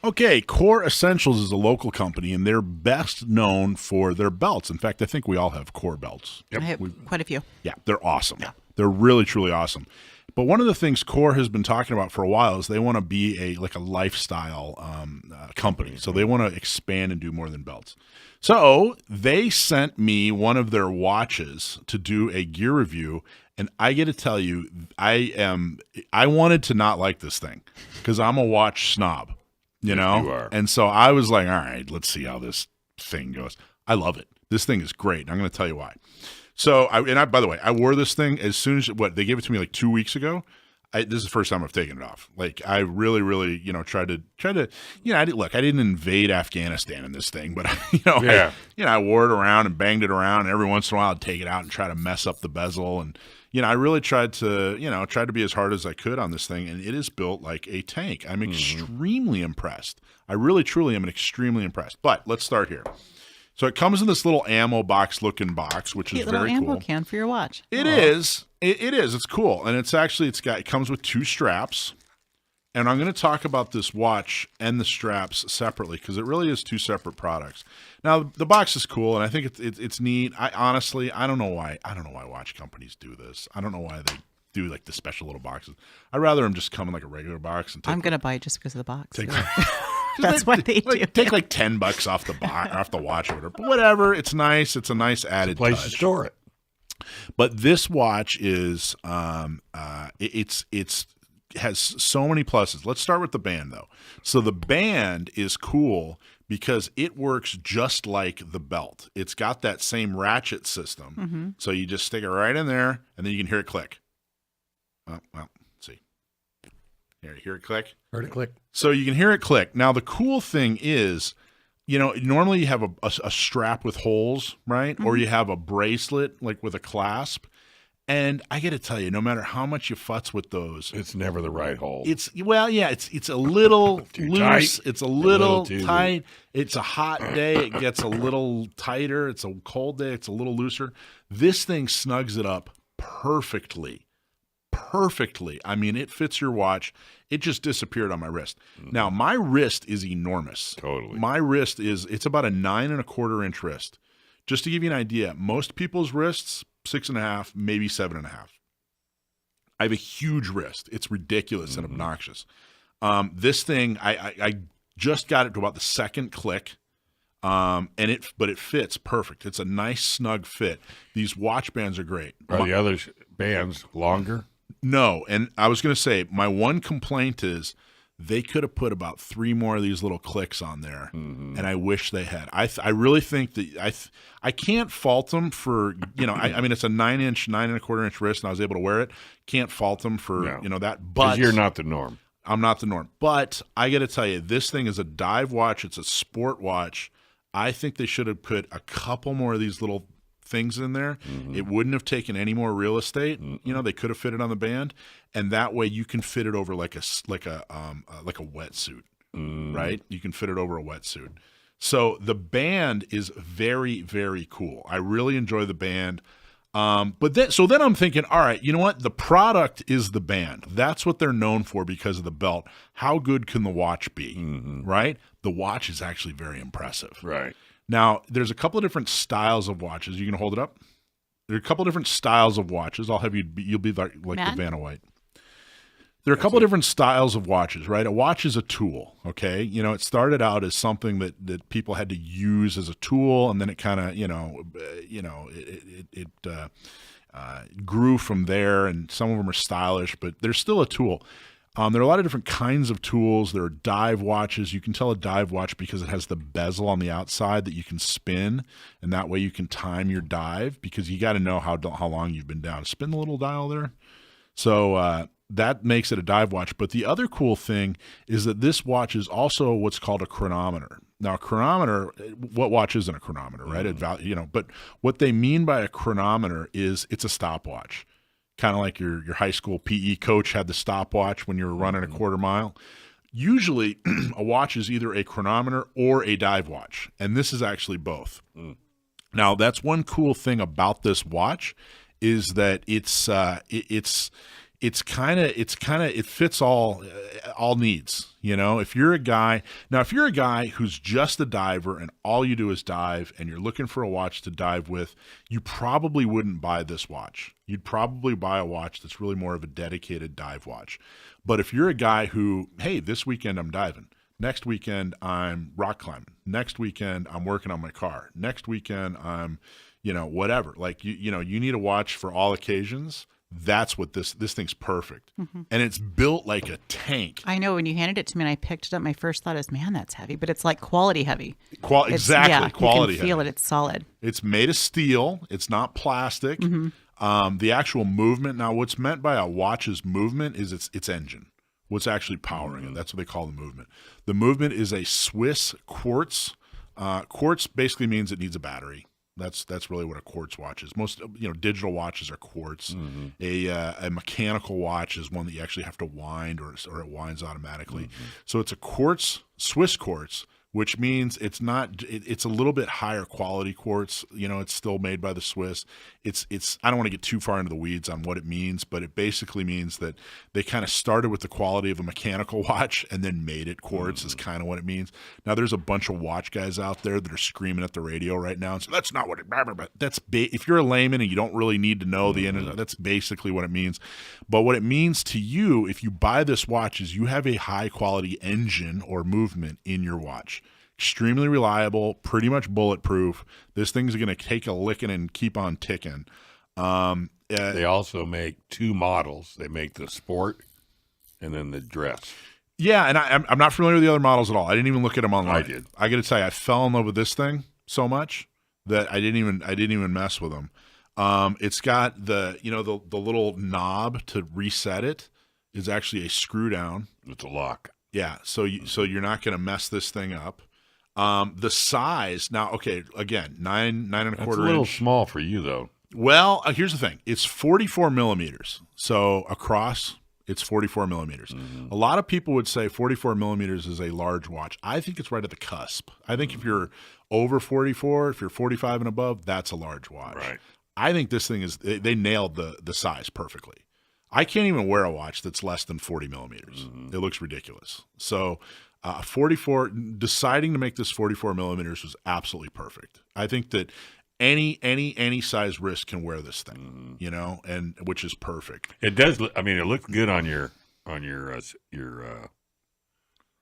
Okay, Core Essentials is a local company, and they're best known for their belts. In fact, I think we all have Core belts. I have quite a few. Yeah, they're awesome. Yeah. They're really, truly awesome. But one of the things Core has been talking about for a while is they want to be a lifestyle company. So they want to expand and do more than belts. So they sent me one of their watches to do a gear review, and I got to tell you, I wanted to not like this thing because I'm a watch snob, you know? You are. And so I was like, all right, let's see how this thing goes. I love it. This thing is great. I'm going to tell you why. So, by the way, I wore this thing as soon as they gave it to me like 2 weeks ago. This is the first time I've taken it off. Like I really, really, tried to, I didn't invade Afghanistan in this thing, but I wore it around and banged it around, and every once in a while I'd take it out and try to mess up the bezel, and I really tried to be as hard as I could on this thing, and it is built like a tank. I'm extremely impressed. I really, truly am extremely impressed. But let's start here. So it comes in this little ammo box looking box, which is very cool. Little ammo can for your watch. It is. It is. It's cool. And it comes with 2 straps. And I'm going to talk about this watch and the straps separately because it really is 2 separate products. Now, the box is cool, and I think it's neat. I don't know why watch companies do this. I don't know why they do like the special little boxes. I'd rather them just come in like a regular box. And I'm going to buy it just because of the box. That's what they do. Take like $10 off the watch or whatever. But whatever, it's nice. It's a nice added place touch. to store it. But this watch is it's has so many pluses. Let's start with the band though. So the band is cool because it works just like the belt. It's got that same ratchet system. Mm-hmm. So you just stick it right in there, and then you can hear it click. Well, let's see. Here, you hear it click? Heard it click. So you can hear it click. Now, the cool thing is, normally you have a strap with holes, right? Mm-hmm. Or you have a bracelet, like with a clasp. And I got to tell you, no matter how much you futz with those, it's never the right hole. It's a little loose. Tight. It's a little tight. It's a hot day. It gets a little tighter. It's a cold day. It's a little looser. This thing snugs it up perfectly. I mean, it fits your watch. It just disappeared on my wrist. Mm-hmm. Now, my wrist is enormous. Totally. My wrist it's about a 9 1/4 inch wrist. Just to give you an idea, most people's wrists, 6.5, maybe 7.5. I have a huge wrist. It's ridiculous and obnoxious. This thing, I just got it to about the second click. But it fits perfect. It's a nice snug fit. These watch bands are great. Are the other bands longer? No, and I was going to say my one complaint is they could have put about 3 more of these little clicks on there, and I wish they had. I really think that I can't fault them for I mean it's a 9 1/4 inch wrist, and I was able to wear it. Can't fault them for that, but you're not the norm. I'm not the norm, but I got to tell you, this thing is a dive watch. It's a sport watch. I think they should have put a couple more of these little things in there. Mm-hmm. It wouldn't have taken any more real estate. Mm-hmm. They could have fit it on the band, and that way you can fit it over like a wetsuit, right? You can fit it over a wetsuit. So the band is very, very cool. I really enjoy the band. But then I'm thinking, all right, you know what? The product is the band. That's what they're known for because of the belt. How good can the watch be, right? The watch is actually very impressive. Right. Now, there's a couple of different styles of watches. You can hold it up. There are a couple of different styles of watches. I'll have you'll be like the Vanna White. There are a couple of different styles of watches, right? A watch is a tool, okay? It started out as something that people had to use as a tool, and then it kind of, it grew from there, and some of them are stylish, but they're still a tool. There are a lot of different kinds of tools. There are dive watches. You can tell a dive watch because it has the bezel on the outside that you can spin, and that way you can time your dive because you got to know how long you've been down. Spin the little dial there. So that makes it a dive watch. But the other cool thing is that this watch is also what's called a chronometer. Now, a chronometer, what watch isn't a chronometer, right? But what they mean by a chronometer is it's a stopwatch. Kind of like your high school PE coach had the stopwatch when you were running a quarter mile. Usually, a watch is either a chronometer or a dive watch, and this is actually both. Now, that's one cool thing about this watch is that it's it fits all needs. If you're a guy who's just a diver and all you do is dive and you're looking for a watch to dive with, you probably wouldn't buy this watch. You'd probably buy a watch that's really more of a dedicated dive watch. But if you're a guy who, hey, this weekend I'm diving, next weekend I'm rock climbing, next weekend I'm working on my car, next weekend I'm, whatever. Like you need a watch for all occasions. That's what this thing's perfect. And it's built like a tank. I know when you handed it to me and I picked it up, my first thought is, man, that's heavy, but it's like quality heavy. Exactly. Yeah, quality you can feel heavy. it. It's solid. It's made of steel. It's not plastic. The actual movement. Now, what's meant by a watch's movement is its engine. What's actually powering it. That's what they call the movement. The movement is a Swiss quartz. Quartz basically means it needs a battery. That's really what a quartz watch is. Most digital watches are quartz. A mechanical watch is one that you actually have to wind or it winds automatically. So it's a Swiss quartz, which means it's a little bit higher quality quartz. It's still made by the Swiss. I don't want to get too far into the weeds on what it means, but it basically means that they kind of started with the quality of a mechanical watch and then made it quartz is kind of what it means. Now there's a bunch of watch guys out there that are screaming at the radio right now and say, that's not what it, that's if you're a layman and you don't really need to know the internet, that's basically what it means. But what it means to you, if you buy this watch, is you have a high quality engine or movement in your watch. Extremely reliable, pretty much bulletproof. This thing's going to take a licking and keep on ticking. They also make two models. They make the sport and then the dress. Yeah, and I'm not familiar with the other models at all. I didn't even look at them online. I did. I got to tell you, I fell in love with this thing so much that I didn't even mess with them. It's got the little knob to reset it is actually a screw down. It's a lock. Yeah, so you're not going to mess this thing up. The size now, okay, again, 9.25 It's a little inch. small for you though. Well, here's the thing: it's 44 millimeters. So across, it's 44 millimeters. A lot of people would say 44 millimeters is a large watch. I think it's right at the cusp. I think if you're over 44, if you're 45 and above, that's a large watch. Right. I think this thing is they nailed the size perfectly. I can't even wear a watch that's less than 40 millimeters. It looks ridiculous. So 44, deciding to make this 44 millimeters was absolutely perfect. I think that any size wrist can wear this thing, and which is perfect. It does. I mean, it looks good on your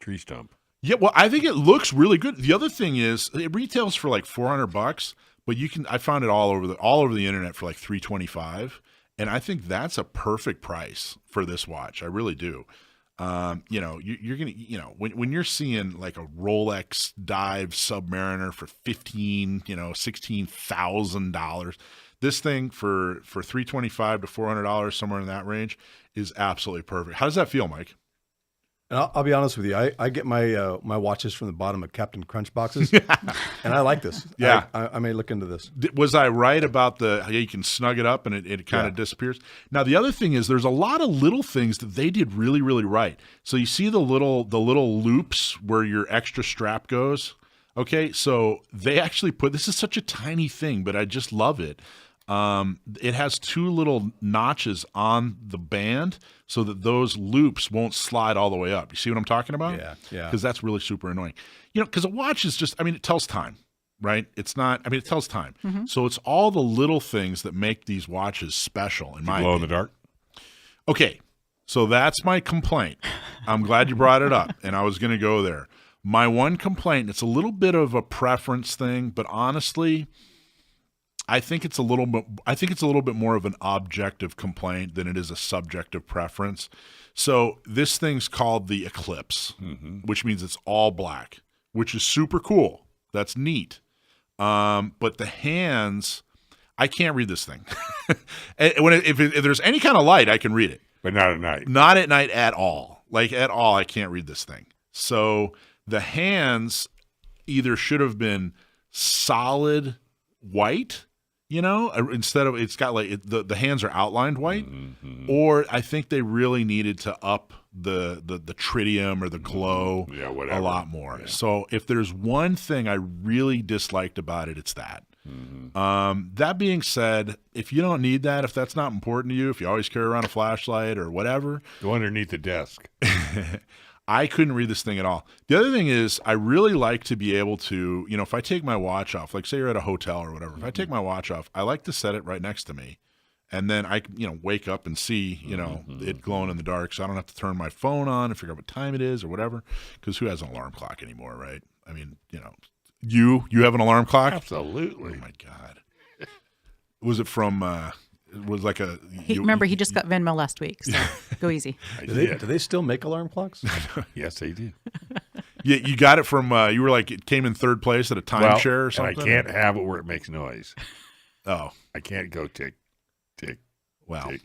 tree stump. Yeah, well, I think it looks really good. The other thing is it retails for like $400, but I found it all over the internet for like $325. And I think that's a perfect price for this watch. I really do. You're gonna, when you're seeing like a Rolex Dive Submariner for $16,000, this thing for $325 to $400, somewhere in that range, is absolutely perfect. How does that feel, Mike? And I'll be honest with you. I get my my watches from the bottom of Captain Crunch boxes, and I like this. Yeah. I may look into this. Was I right about you can snug it up and it kind of disappears? Now, the other thing is there's a lot of little things that they did really, really right. So you see the little loops where your extra strap goes? Okay, so they actually this is such a tiny thing, but I just love it. It has two little notches on the band so that those loops won't slide all the way up. You see what I'm talking about? Yeah. Because that's really super annoying. Because a watch is just, it tells time, right? It's not, it tells time. So it's all the little things that make these watches special, in my Glow in opinion. the dark. Okay, so that's my complaint. I'm glad you brought it up, and I was going to go there. My one complaint, it's a little bit of a preference thing, but honestly, I think it's a little bit more of an objective complaint than it is a subjective preference. So this thing's called the Eclipse, which means it's all black, which is super cool. That's neat. But the hands, I can't read this thing. If there's any kind of light, I can read it. But not at night. Not at night at all. Like at all, I can't read this thing. So the hands either should have been solid white, instead of it's got like the hands are outlined white, or I think they really needed to up the tritium or the glow whatever. a lot more. Yeah. So if there's one thing I really disliked about it, it's that. That being said, if you don't need that, if that's not important to you, if you always carry around a flashlight or whatever, Go underneath the desk. I couldn't read this thing at all. The other thing is I really like to be able to, if I take my watch off, like say you're at a hotel or whatever, if I take my watch off, I like to set it right next to me. And then I, wake up and see, it glowing in the dark, so I don't have to turn my phone on and figure out what time it is or whatever. Because who has an alarm clock anymore, right? I mean, you have an alarm clock? Absolutely. Oh my God! Was it from? It was like a. Remember, he just got Venmo last week, so go easy. Do they still make alarm clocks? Yes, they do. Yeah, you got it from. You were like it came in third place at a timeshare or something. And I can't have it where it makes noise. Oh, I can't go tick, tick. Wow. Tick.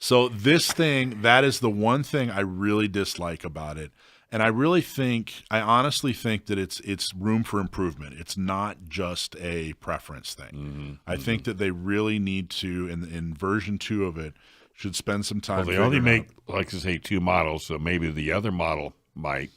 So this thing, that is the one thing I really dislike about it. And I honestly think that it's room for improvement. It's not just a preference thing. I think that they really need to, in version 2 of it, should spend some time. Well, they only make, like I say, 2 models, so maybe the other model might.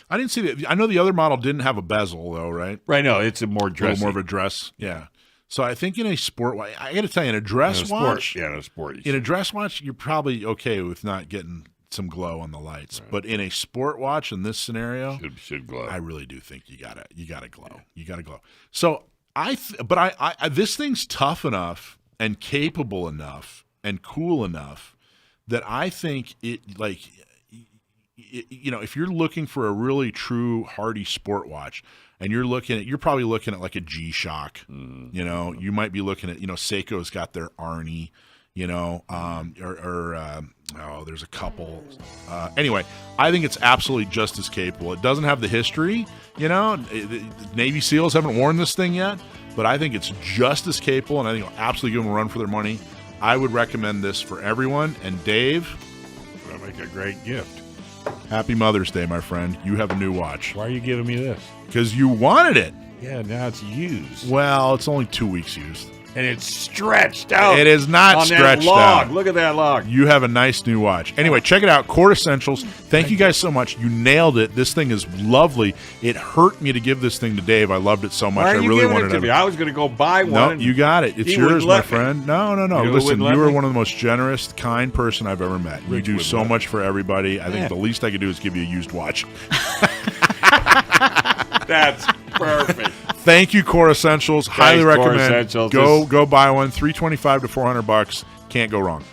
I didn't see that. I know the other model didn't have a bezel, though, right? Right, no, it's a more dressy. A little more of a dress, yeah. So I think in a sport watch, I got to tell you, in a dress watch, in a sport. In a dress watch, you're probably okay with not getting some glow on the lights, but in a sport watch in this scenario, should glow. I really do think you gotta glow. Yeah. You gotta glow. So I this thing's tough enough and capable enough and cool enough that I think if you're looking for a really true hardy sport watch, and you're probably looking at like a G-Shock, you might be looking at, Seiko's got their Arnie. There's a couple. Anyway, I think it's absolutely just as capable. It doesn't have the history, Navy SEALs haven't worn this thing yet, but I think it's just as capable, and I think it'll absolutely give them a run for their money. I would recommend this for everyone. And Dave, that'll make a great gift. Happy Mother's Day, my friend. You have a new watch. Why are you giving me this? Because you wanted it. Yeah, now it's used. Well, it's only 2 weeks used. And it's stretched out. It is not on stretched that log. out. Look at that log. You have a nice new watch. Anyway, check it out. Cord Essentials. Thank you guys so much. You nailed it. This thing is lovely. It hurt me to give this thing to Dave. I loved it so much. Why are you I really giving wanted it to me. I was going to go buy one. No, you got it. It's yours, my friend. No. Listen, you are one of the most generous, kind person I've ever met. You do so much for everybody. I think the least I could do is give you a used watch. That's perfect. Thank you, Core Essentials. Highly recommend. Core Essentials. Go buy one. $325 to $400. Can't go wrong.